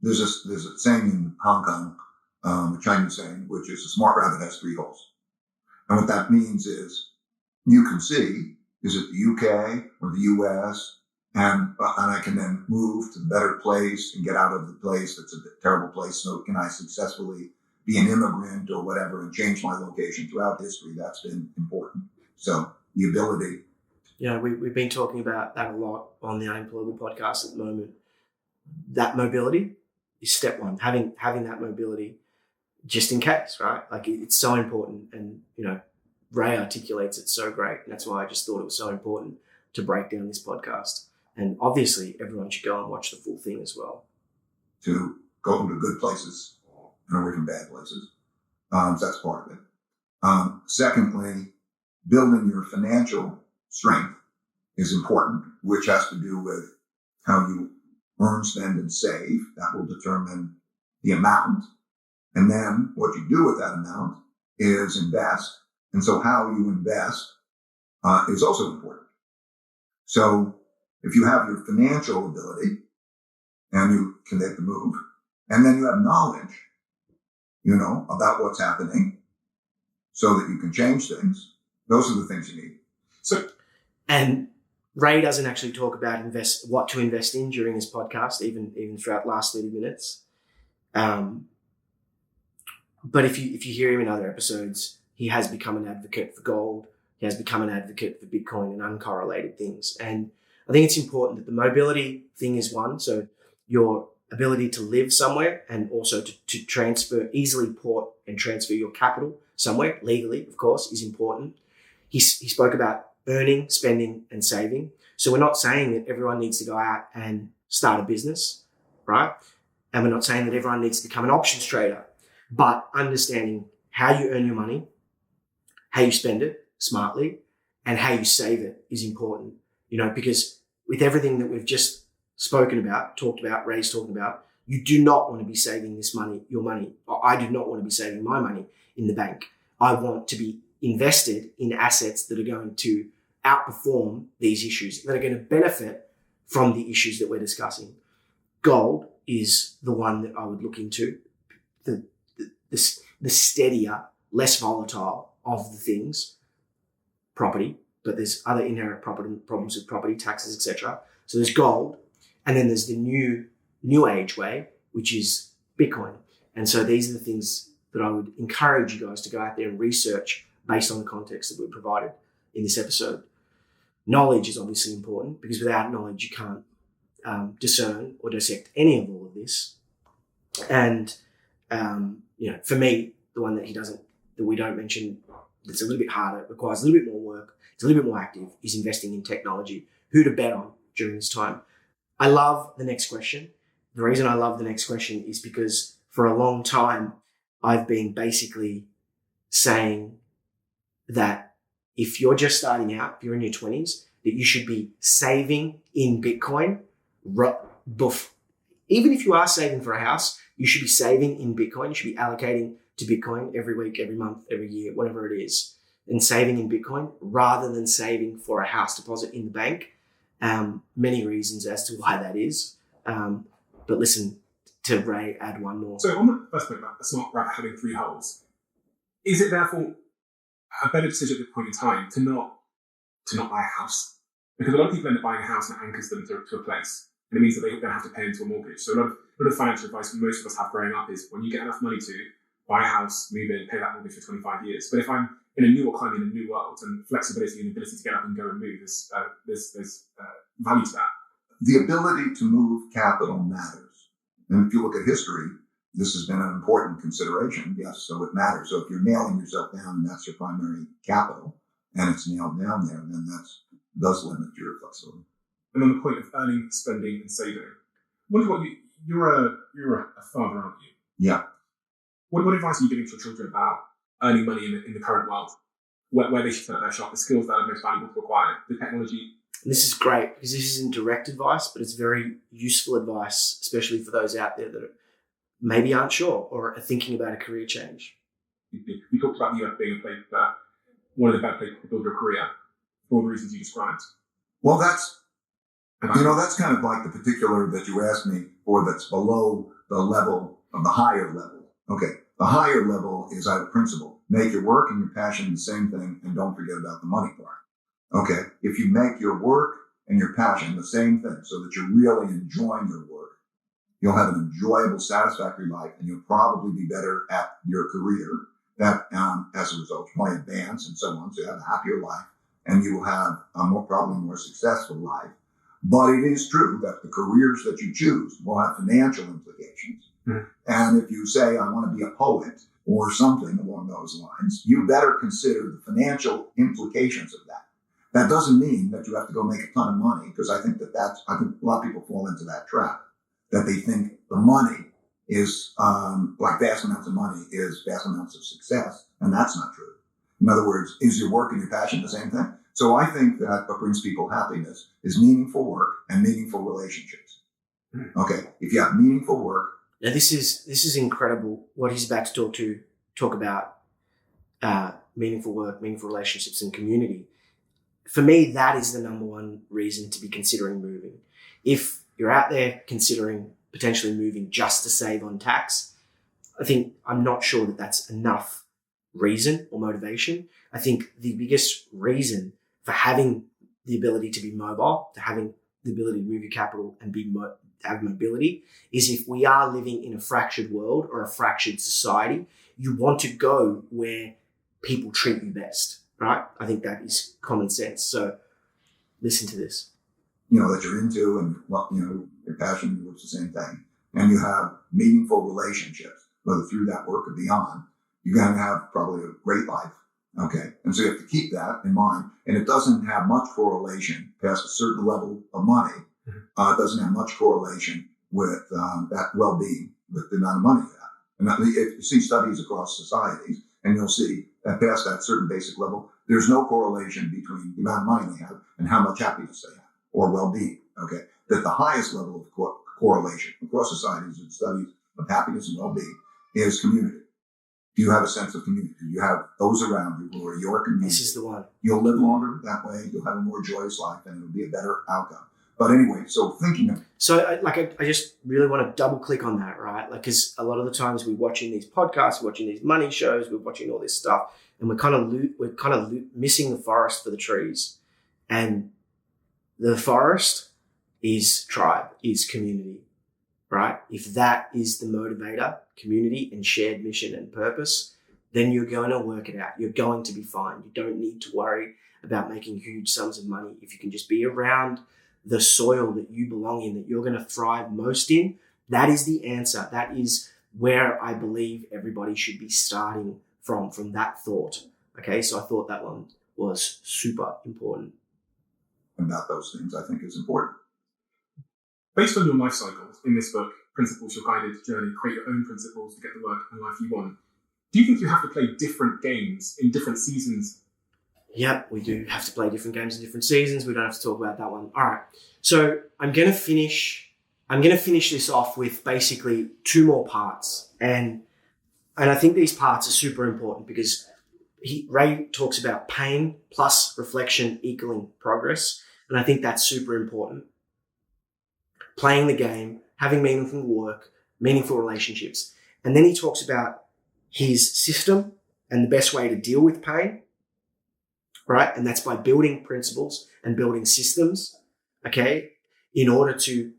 There's a saying in Hong Kong, a Chinese saying, which is a smart rabbit has 3 holes. And what that means is you can see, is it the UK or the US? And I can then move to the better place and get out of the place that's a terrible place. So can I successfully be an immigrant or whatever and change my location throughout history? That's been important. So the ability. We've been talking about that a lot on the Unemployable podcast at the moment. That mobility is step one. Having that mobility just in case, right? Like it's so important, and Ray articulates it so great, and that's why I just thought it was so important to break down this podcast. And obviously, everyone should go and watch the full thing as well. To go to good places and away from bad places. So that's part of it. Secondly, building your financial strength is important, which has to do with how you earn, spend, and save. That will determine the amount. And then what you do with that amount is invest. And so how you invest is also important. So if you have your financial ability and you can make the move, and then you have knowledge, about what's happening so that you can change things, those are the things you need. And Ray doesn't actually talk about what to invest in during his podcast, even throughout the last 30 minutes. But if you hear him in other episodes, he has become an advocate for gold. He has become an advocate for Bitcoin and uncorrelated things. And I think it's important that the mobility thing is one. So your ability to live somewhere and also to easily port and transfer your capital somewhere legally, of course, is important. He spoke about earning, spending, and saving. So we're not saying that everyone needs to go out and start a business, right? And we're not saying that everyone needs to become an options trader, but understanding how you earn your money, how you spend it smartly, and how you save it is important, because with everything that we've just talked about, Ray's talking about, you do not want to be saving your money. I do not want to be saving my money in the bank. I want to be invested in assets that are going to outperform these issues, that are going to benefit from the issues that we're discussing. Gold is the one that I would look into, the steadier, less volatile of the things. Property, but there's other inherent problems with property, taxes, etc. So there's gold, and then there's the new age way, which is Bitcoin. And so these are the things that I would encourage you guys to go out there and research based on the context that we provided in this episode. Knowledge is obviously important, because without knowledge you can't discern or dissect any of all of this. And for me, the one that we don't mention, that's a little bit harder, requires a little bit more work, it's a little bit more active, is investing in technology. Who to bet on during this time. I love the next question. The reason I love the next question is because for a long time, I've been basically saying that if you're just starting out, if you're in your 20s, that you should be saving in Bitcoin. Even if you are saving for a house, you should be saving in Bitcoin. You should be allocating to Bitcoin every week, every month, every year, whatever it is, and saving in Bitcoin rather than saving for a house deposit in the bank. Many reasons as to why that is. But listen to Ray add one more. So on the first point about a smart rabbit having 3 holes, is it therefore a better decision at this point in time to not buy a house? Because a lot of people end up buying a house and it anchors them to a place. And it means that they then have to pay into a mortgage. So a lot of financial advice most of us have growing up is when you get enough money to buy a house, move in, pay that mortgage for 25 years. But if I'm in a new economy, in a new world, and flexibility and ability to get up and go and move, there's value to that. The ability to move capital matters. And if you look at history, this has been an important consideration. Yes, so it matters. So if you're nailing yourself down and that's your primary capital, and it's nailed down there, then that does limit your flexibility. And on the point of earning, spending, and saving, I wonder what you're a father, aren't you? Yeah. What advice are you giving to your children about earning money in the current world? Where they should set up their shop, the skills that are most valuable to acquire, the technology. And this is great because this isn't direct advice, but it's very useful advice, especially for those out there that maybe aren't sure or are thinking about a career change. We talked about the US being one of the better places to build your career for all the reasons you described. Well, that's kind of like the particular that you asked me for that's below the level of the higher level. Okay. The higher level is I have a principle. Make your work and your passion the same thing and don't forget about the money part. Okay. If you make your work and your passion the same thing so that you're really enjoying your work, you'll have an enjoyable, satisfactory life and you'll probably be better at your career. That, as a result, you might advance and so on. So you have a happier life and you will have a probably more successful life. But it is true that the careers that you choose will have financial implications. And if you say, I want to be a poet or something along those lines, you better consider the financial implications of that. That doesn't mean that you have to go make a ton of money, because I think a lot of people fall into that trap, that they think the money is, like vast amounts of money is vast amounts of success. And that's not true. In other words, is your work and your passion the same thing? So I think that what brings people happiness is meaningful work and meaningful relationships. Okay. If you have meaningful work. Now this is incredible what he's about to talk about, meaningful work, meaningful relationships and community. For me, that is the number one reason to be considering moving. If you're out there considering potentially moving just to save on tax, I'm not sure that that's enough reason or motivation. I think the biggest reason for having the ability to be mobile, to having the ability to move your capital and have mobility, is if we are living in a fractured world or a fractured society, you want to go where people treat you best, right? I think that is common sense. So listen to this. That you're into and your passion was the same thing. And you have meaningful relationships, whether through that work or beyond. You're going to have probably a great life. Okay. And so you have to keep that in mind. And it doesn't have much correlation past a certain level of money. It doesn't have much correlation with that well-being, with the amount of money you have. And if you see studies across societies, and you'll see that past that certain basic level, there's no correlation between the amount of money they have and how much happiness they have or well-being. Okay. That the highest level of correlation across societies and studies of happiness and well-being is community. Do you have a sense of community? Do you have those around you who are your community? This is the one. You'll live longer that way. You'll have a more joyous life and it'll be a better outcome. But anyway, so thinking of... So I just really want to double click on that, right? Like, because a lot of the times we're watching these podcasts, we're watching these money shows, we're watching all this stuff, and we're kind of missing the forest for the trees. And the forest is tribe, is community, right? If that is the motivator, community and shared mission and purpose, then you're going to work it out. You're going to be fine. You don't need to worry about making huge sums of money. If you can just be around the soil that you belong in, that you're going to thrive most in, that is the answer. That is where I believe everybody should be starting from that thought. Okay, so I thought that one was super important. About those things, I think, is important. Based on your life cycles in this book, Principles, Your Guided Journey, Create Your Own Principles to Get the Work and Life You Want, do you think you have to play different games in different seasons? Yep, we do have to play different games in different seasons. We don't have to talk about that one. All right. So I'm going to finish this off with basically two more parts. And I think these parts are super important because Ray talks about pain plus reflection equaling progress. And I think that's super important. Playing the game, having meaningful work, meaningful relationships. And then he talks about his system and the best way to deal with pain. Right? And that's by building principles and building systems, okay, in order to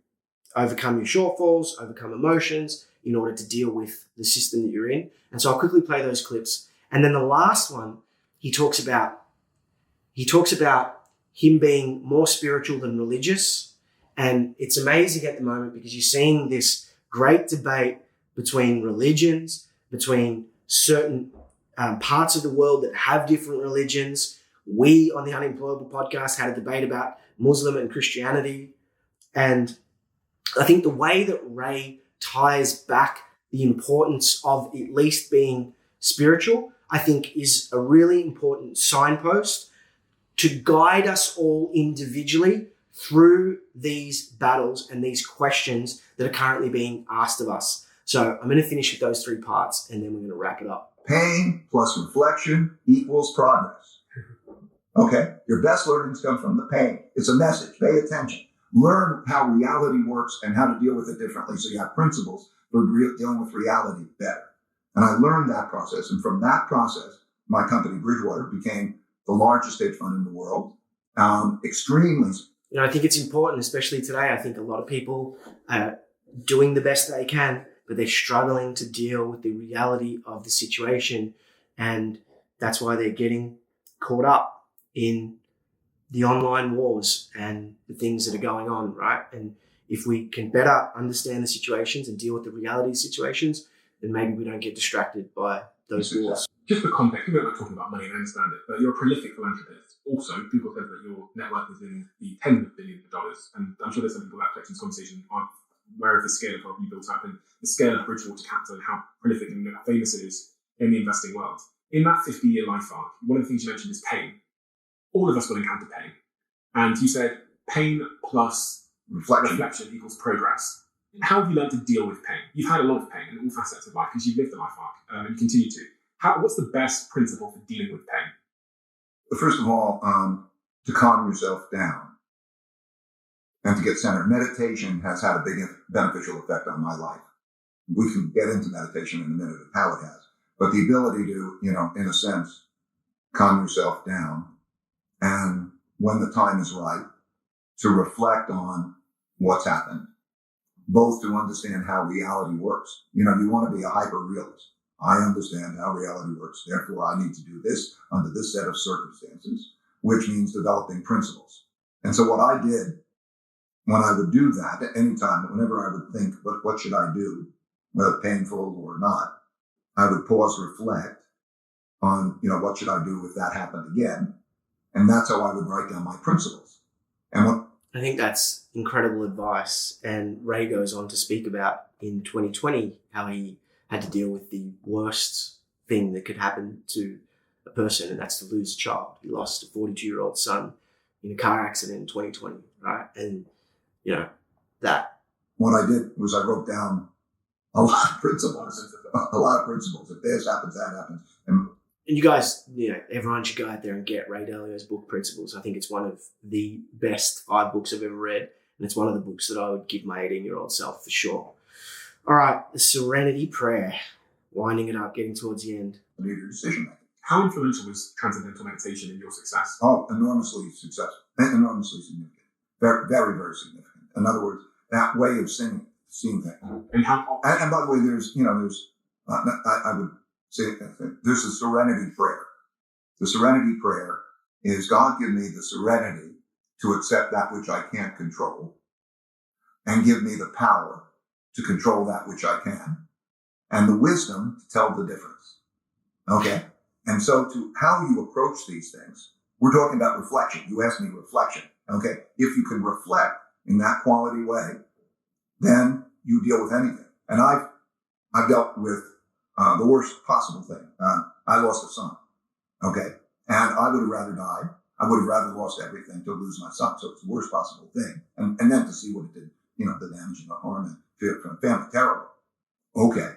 overcome your shortfalls, overcome emotions in order to deal with the system that you're in. And so I'll quickly play those clips. And then the last one, he talks about him being more spiritual than religious. And it's amazing at the moment because you're seeing this great debate between religions, between certain parts of the world that have different religions. We on the Unemployable podcast had a debate about Muslim and Christianity. And I think the way that Ray ties back the importance of at least being spiritual, I think is a really important signpost to guide us all individually through these battles and these questions that are currently being asked of us. So I'm going to finish with those 3 parts and then we're going to wrap it up. Pain plus reflection equals progress. Okay? Your best learnings come from the pain. It's a message. Pay attention. Learn how reality works and how to deal with it differently so you have principles for dealing with reality better. And I learned that process. And from that process, my company, Bridgewater, became the largest hedge fund in the world. Extremely. I think it's important, especially today. I think a lot of people are doing the best they can, but they're struggling to deal with the reality of the situation. And that's why they're getting caught up in the online wars and the things that are going on, right? And if we can better understand the situations and deal with the reality of situations, then maybe we don't get distracted by those wars. Just for context, we're not talking about money, and I understand it, but you're a prolific philanthropist. Also, people said that your net worth is in the tens of billions of dollars, and I'm sure there's some people that affect this conversation aren't aware of the scale of what you built up and the scale of Bridgewater Capital and how prolific and famous it is in the investing world. In that 50-year life arc, one of the things you mentioned is pain. All of us will encounter pain. And you said pain plus reflection equals progress. How have you learned to deal with pain? You've had a lot of pain in all facets of life because you've lived the life arc and you continue to. What's the best principle for dealing with pain? First of all, to calm yourself down and to get centered. Meditation has had a big beneficial effect on my life. We can get into meditation in a minute of how it has. But the ability to, in a sense, calm yourself down and when the time is right, to reflect on what's happened, both to understand how reality works. You want to be a hyper-realist. I understand how reality works. Therefore, I need to do this under this set of circumstances, which means developing principles. And so what I did when I would do that, at any time, whenever I would think, what should I do, whether painful or not, I would pause, reflect on, what should I do if that happened again? And that's how I would write down my principles. And I think that's incredible advice. And Ray goes on to speak about in 2020 how he had to deal with the worst thing that could happen to a person, and that's to lose a child. He lost a 42-year-old son in a car accident in 2020, right? And, that. What I did was I wrote down a lot of principles. If this happens, that happens. And you guys, everyone should go out there and get Ray Dalio's book, Principles. I think it's one of the best 5 books I've ever read. And it's one of the books that I would give my 18-year-old self for sure. All right, the Serenity Prayer. Winding it up, getting towards the end. Your decision making. How influential was transcendental meditation in your success? Oh, enormously successful. Enormously significant. Very, very, very significant. In other words, that way of seeing things. And how? And by the way, I would say there's a serenity prayer. The serenity prayer is God give me the serenity to accept that which I can't control and give me the power to control that which I can and the wisdom to tell the difference. Okay. And so to how you approach these things, we're talking about reflection. You asked me reflection. Okay. If you can reflect in that quality way, then you deal with anything. And I've dealt with the worst possible thing. I lost a son. Okay. And I would have rather died. I would have rather lost everything to lose my son. So it's the worst possible thing. And then to see what it did, the damage and the harm and fear from family, terrible. Okay.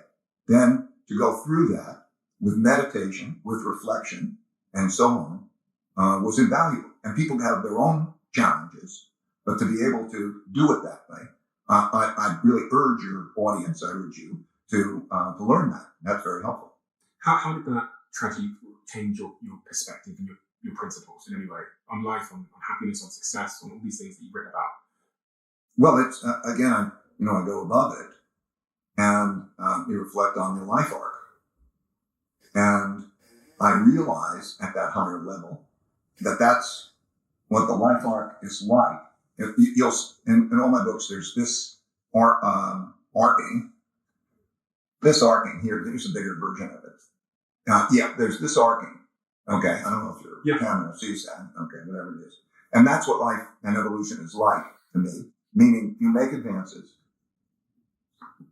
Then to go through that with meditation, with reflection, and so on, was invaluable. And people have their own challenges, but to be able to do it that way, I really urge your audience, I urge you to learn that. That's very helpful. How did that tragedy change your perspective and your principles in any way on life, on happiness, on success, on all these things that you've written about? Well, it's again, I go above it, and you reflect on your life arc. And I realize at that higher level that that's what the life arc is like. You'll in all my books, there's this arcing. This arcing here, there's a bigger version of it. There's this arcing. Okay, I don't know if your camera sees that. Okay, whatever it is. And that's what life and evolution is like to me, meaning you make advances,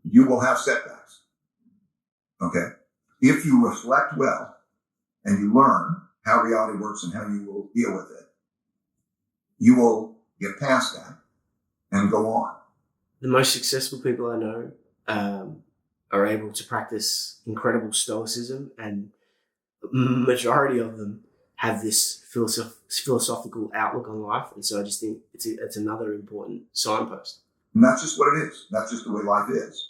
you will have setbacks. Okay? If you reflect well and you learn how reality works and how you will deal with it, you will get past that and go on. The most successful people I know are able to practice incredible stoicism, and majority of them have this philosophical outlook on life. And so I just think it's another important signpost. And that's just what it is. That's just the way life is.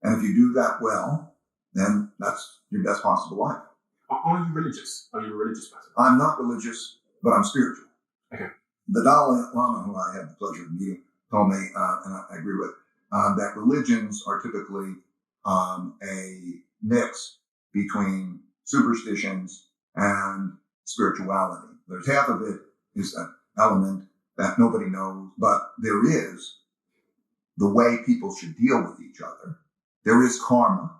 And if you do that well, then that's your best possible life. Are you religious? Are you a religious person? I'm not religious, but I'm spiritual. Okay. The Dalai Lama, who I had the pleasure of meeting, told me, and I agree with, that religions are typically a mix between superstitions and spirituality. There's half of it is an element that nobody knows, but there is the way people should deal with each other. There is karma.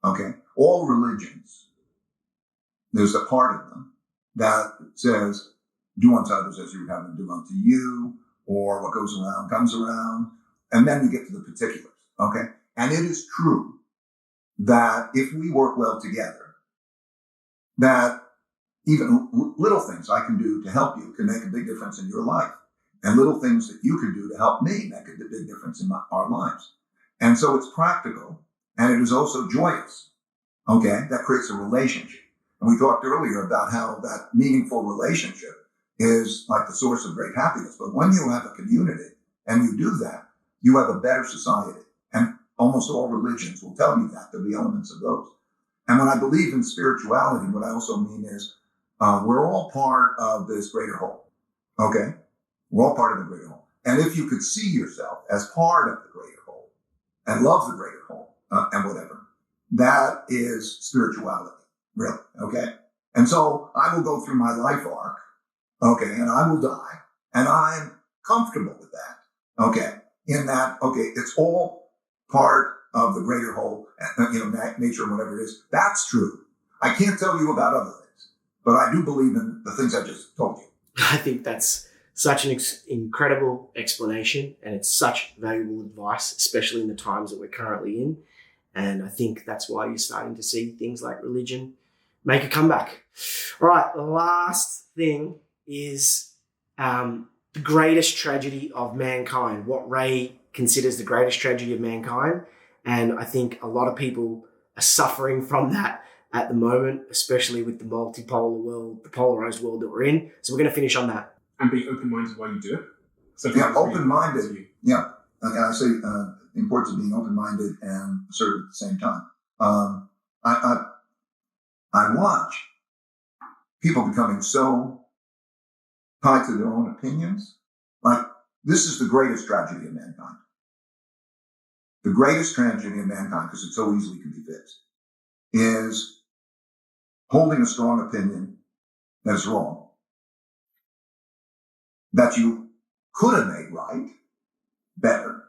Okay. All religions, there's a part of them that says, do unto others as you would have them do unto you, or what goes around comes around. And then you get to the particulars. Okay. And it is true that if we work well together, that even little things I can do to help you can make a big difference in your life. And little things that you can do to help me make a big difference in our lives. And so it's practical, and it is also joyous. Okay? That creates a relationship. And we talked earlier about how that meaningful relationship is like the source of great happiness. But when you have a community and you do that, you have a better society. And almost all religions will tell you that. There'll be elements of those. And when I believe in spirituality, what I also mean is we're all part of this greater whole. Okay? We're all part of the greater whole. And if you could see yourself as part of the greater whole and love the greater whole and whatever, that is spirituality, really. Okay? And so I will go through my life arc, okay, and I will die, and I'm comfortable with that, okay, in that, okay, it's all part of the greater whole, nature and whatever it is. That's true. I can't tell you about other things, but I do believe in the things I just told you. I think that's such an incredible explanation, and it's such valuable advice, especially in the times that we're currently in. And I think that's why you're starting to see things like religion make a comeback. All right, the last thing is the greatest tragedy of mankind, what Ray considers the greatest tragedy of mankind. And I think a lot of people are suffering from that at the moment, especially with the multipolar world, the polarized world that we're in. So we're going to finish on that. And be open-minded while you do it. So open-minded. Really yeah. I say the importance of being open-minded and assertive at the same time. I watch people becoming so tied to their own opinions. Like, this is the greatest tragedy of mankind. The greatest tragedy of mankind, because it so easily can be fixed, is holding a strong opinion that is wrong, that you could have made right, better,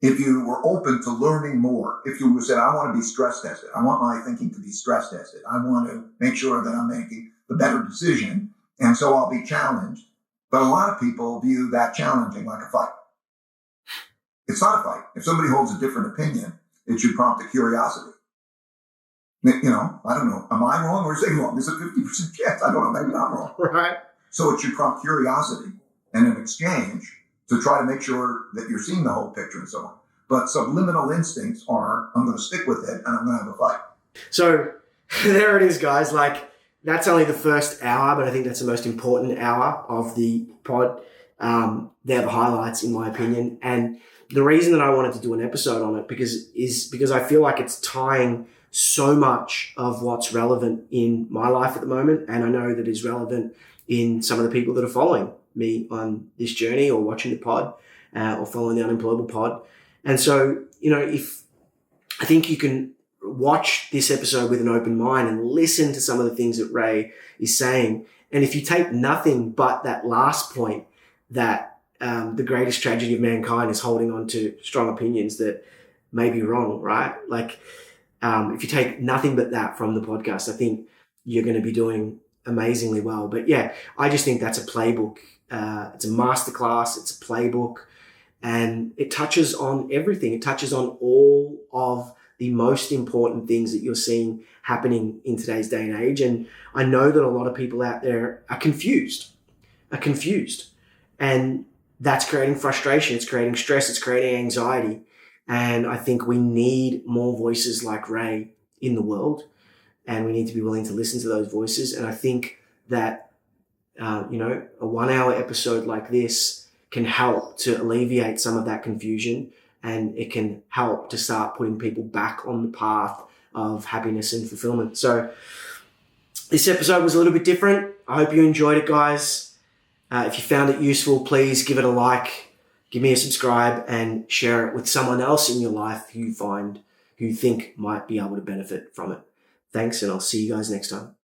if you were open to learning more. If you said, I want to be stress tested. I want my thinking to be stress tested. I want to make sure that I'm making the better decision, and so I'll be challenged. But a lot of people view that challenging like a fight. It's not a fight. If somebody holds a different opinion, it should prompt a curiosity. I don't know. Am I wrong or is they wrong? There's a 50% chance. I don't know. Maybe I'm wrong. Right. So it should prompt curiosity and an exchange to try to make sure that you're seeing the whole picture and so on. But subliminal instincts are, I'm going to stick with it and I'm going to have a fight. So there it is, guys. Like, that's only the first hour, but I think that's the most important hour of the pod. They're the highlights, in my opinion. And the reason that I wanted to do an episode on it because I feel like it's tying so much of what's relevant in my life at the moment. And I know that is relevant in some of the people that are following me on this journey or watching the pod or following the Unemployable pod. And so, if I think you can watch this episode with an open mind and listen to some of the things that Ray is saying. And if you take nothing but that last point, that the greatest tragedy of mankind is holding on to strong opinions that may be wrong, right? Like, if you take nothing but that from the podcast, I think you're going to be doing amazingly well. But yeah, I just think that's a playbook. It's a masterclass. It's a playbook, and it touches on everything. It touches on all of the most important things that you're seeing happening in today's day and age. And I know that a lot of people out there are confused. And that's creating frustration. It's creating stress. It's creating anxiety. And I think we need more voices like Ray in the world. And we need to be willing to listen to those voices. And I think that, a 1 hour episode like this can help to alleviate some of that confusion, and it can help to start putting people back on the path of happiness and fulfillment. So this episode was a little bit different. I hope you enjoyed it, guys. If you found it useful, please give it a like, give me a subscribe, and share it with someone else in your life who you think might be able to benefit from it. Thanks, and I'll see you guys next time.